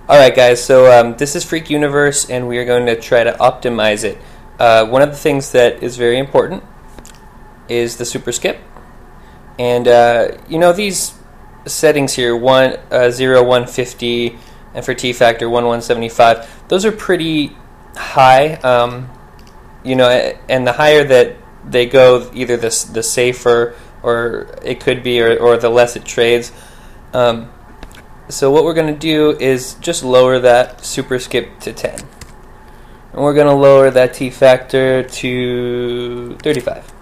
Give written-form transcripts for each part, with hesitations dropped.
Alright guys, so this is Freak Universe and we are going to try to optimize it. One of the things that is very important is the super skip. And you know, these settings here, 0, 150, and for T-factor 175, those are pretty high. You know, and the higher that they go, either the safer, or it could be, or the less it trades. So what we're going to do is just lower that super skip to 10. And we're going to lower that T-factor to 35.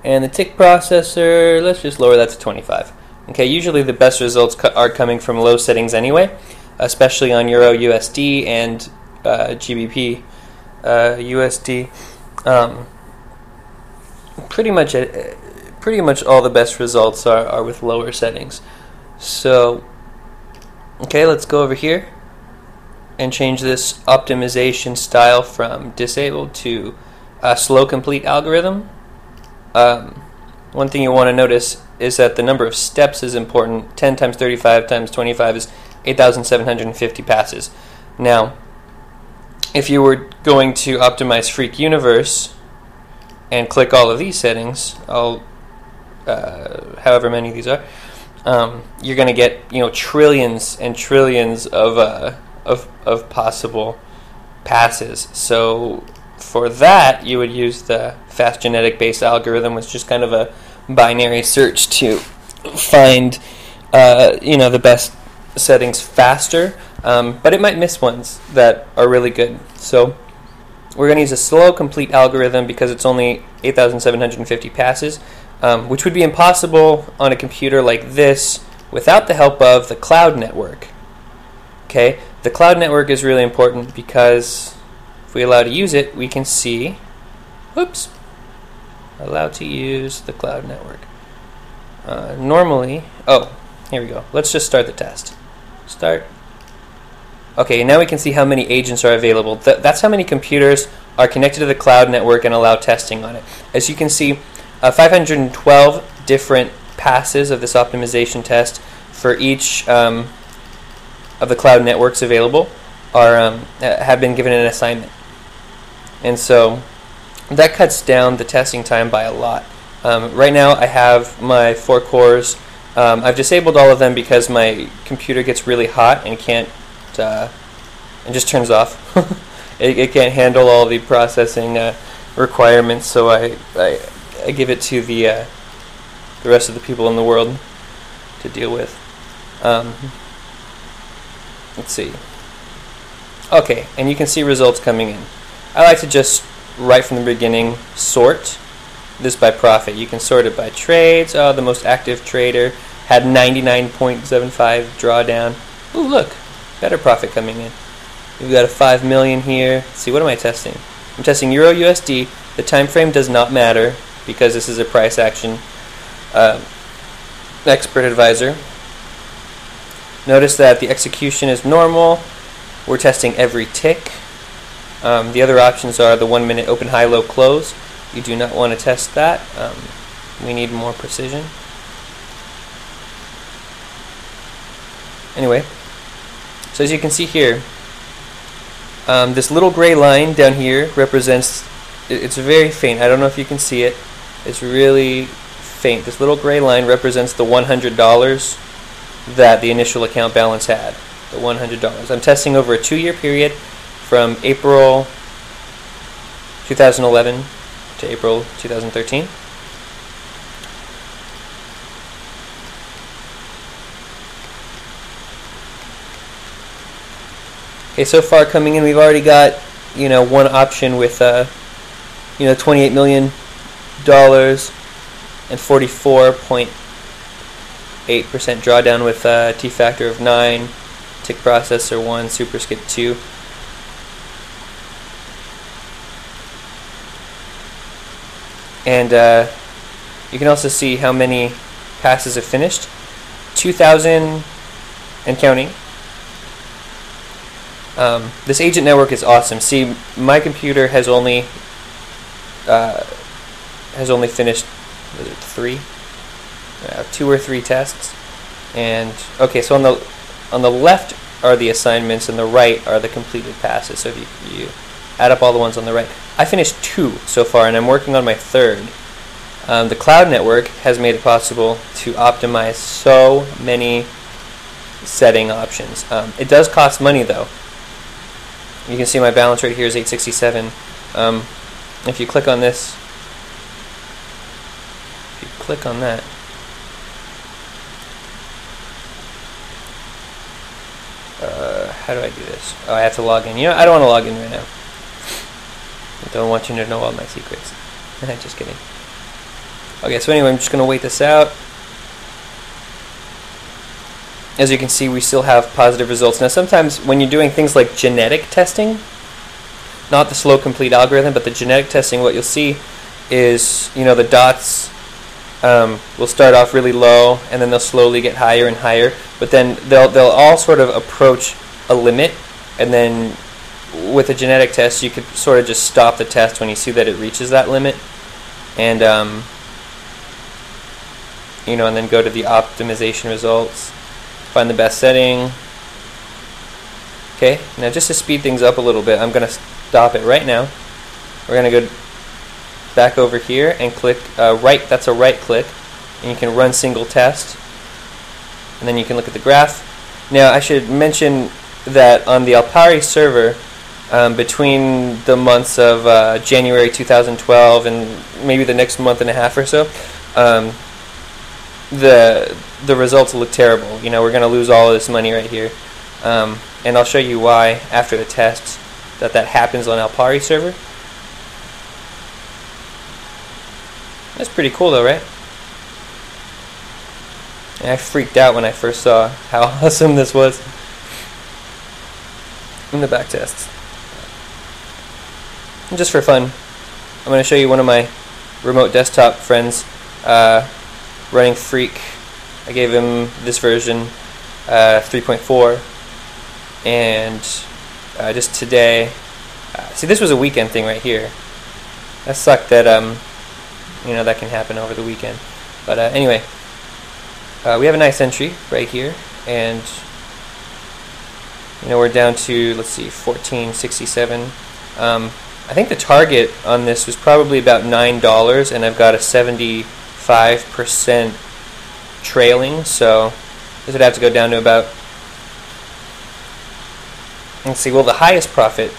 And the tick processor, let's just lower that to 25. Okay, usually the best results are coming from low settings anyway, especially on Euro USD and GBP USD. Pretty much all the best results are with lower settings. So, okay, let's go over here and change this optimization style from disabled to slow complete algorithm. One thing you want to notice is that the number of steps is important. 10 times 35 times 25 is 8,750 passes. Now, if you were going to optimize Freak Universe and click all of these settings, however many these are, you're going to get, you know, trillions and trillions of possible passes. So for that, you would use the fast genetic based algorithm, which is just kind of a binary search to find you know, the best settings faster, but it might miss ones that are really good. So we're going to use a slow complete algorithm because it's only 8,750 passes, which would be impossible on a computer like this without the help of the cloud network. Okay, the cloud network is really important because if we allow to use it, we can see, whoops, allow to use the cloud network. Normally, oh, here we go. Let's just start the test. Start. Okay, now we can see how many agents are available. That's how many computers are connected to the cloud network and allow testing on it. As you can see, 512 different passes of this optimization test for each of the cloud networks available have been given an assignment. And so that cuts down the testing time by a lot. Right now I have my 4 cores. I've disabled all of them because my computer gets really hot and can't and just turns off. it can't handle all the processing requirements, so I give it to the rest of the people in the world to deal with. Let's see. Okay, and you can see results coming in. I like to just, right from the beginning, sort this by profit. You can sort it by trades. Oh, the most active trader had 99.75 drawdown. Ooh, look, better profit coming in. We've got a 5 million here. Let's see, what am I testing? I'm testing Euro USD. The time frame does not matter because this is a price action expert advisor. Notice that the execution is normal. We're testing every tick. The other options are the 1 minute open, high, low, close. You do not want to test that. We need more precision. Anyway, so as you can see here, this little gray line down here represents, it's very faint. I don't know if you can see it. It's really faint. This little gray line represents the $100 that the initial account balance had. The $100. I'm testing over a 2-year period from April 2011 to April 2013. Okay, so far coming in, we've already got, you know, one option with you know, $28 million and 44.8% drawdown with T-factor of 9, tick processor 1, super skip 2. And you can also see how many passes have finished. 2,000 and counting. This agent network is awesome. See, my computer has only finished, was it 3? 2 or 3 tests. And okay, so on the left are the assignments and the right are the completed passes. So if you add up all the ones on the right. I finished 2 so far, and I'm working on my 3rd. The cloud network has made it possible to optimize so many setting options. It does cost money, though. You can see my balance right here is 867. If you click on this, if you click on that, how do I do this? Oh, I have to log in. You know, I don't want to log in right now. I don't want you to know all my secrets. Just kidding. Okay, so anyway, I'm just going to wait this out. As you can see, we still have positive results. Now, sometimes when you're doing things like genetic testing, not the slow complete algorithm, but the genetic testing, what you'll see is, you know, the dots will start off really low, and then they'll slowly get higher and higher. But then they'll all sort of approach a limit, and then with a genetic test, you could sort of just stop the test when you see that it reaches that limit, and you know, and then go to the optimization results, find the best setting. Okay, now just to speed things up a little bit, I'm going to stop it right now. We're going to go back over here and click right. That's a right click, and you can run single test, and then you can look at the graph. Now, I should mention that on the Alpari server, between the months of January 2012 and maybe the next month and a half or so, the results look terrible. You know, we're going to lose all of this money right here, and I'll show you why after the test that happens on Alpari server. That's pretty cool, though, right? And I freaked out when I first saw how awesome this was in the back tests. And just for fun, I'm going to show you one of my remote desktop friends running Freak. I gave him this version, 3.4, and just today, see, this was a weekend thing right here. That sucked that you know, that can happen over the weekend. But anyway, we have a nice entry right here, and you know, we're down to, let's see, 1467. I think the target on this was probably about $9, and I've got a 75% trailing, so this would have to go down to about, let's see, well, the highest profit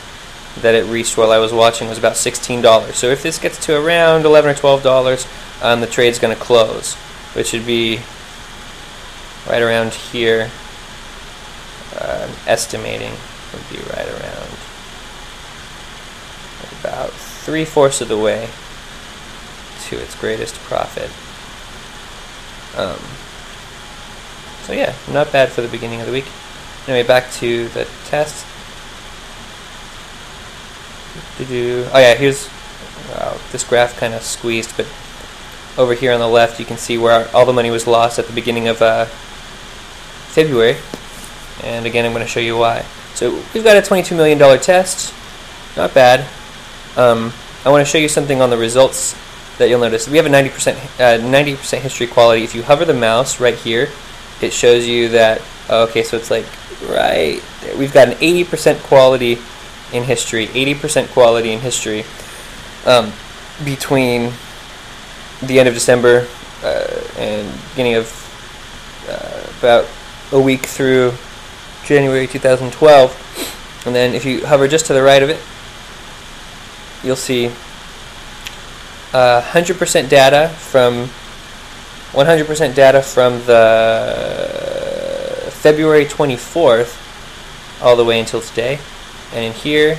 that it reached while I was watching was about $16. So if this gets to around $11 or $12, the trade's going to close, which would be right around here. Estimating would be right around about 3/4 of the way to its greatest profit. So yeah, not bad for the beginning of the week. Anyway, back to the test. Oh yeah, here's, wow, this graph kind of squeezed, but over here on the left you can see where all the money was lost at the beginning of February, and again I'm going to show you why. So we've got a $22 million test, not bad. I want to show you something on the results that you'll notice. We have a 90% history quality. If you hover the mouse right here, it shows you that, okay, so it's like right there. We've got an 80% quality in history, 80% quality in history between the end of December and beginning of about a week through January 2012. And then if you hover just to the right of it, you'll see 100% data from the February 24th all the way until today. And in here,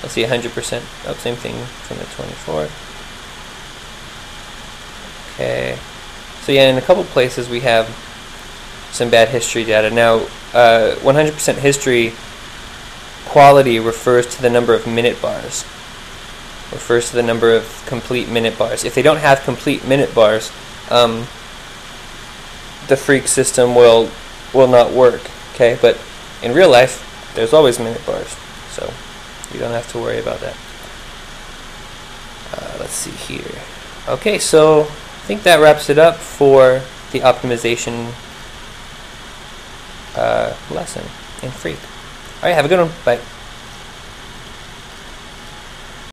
let's see, 100%, oh, same thing from the 24th. Okay, so yeah, in a couple places we have some bad history data. Now, 100% history quality refers to the number of minute bars, refers to the number of complete minute bars. If they don't have complete minute bars, the Freak system will not work, okay? But in real life, there's always minute bars, so you don't have to worry about that. Let's see here. Okay, so I think that wraps it up for the optimization lesson. and freak. All right, have a good one. Bye.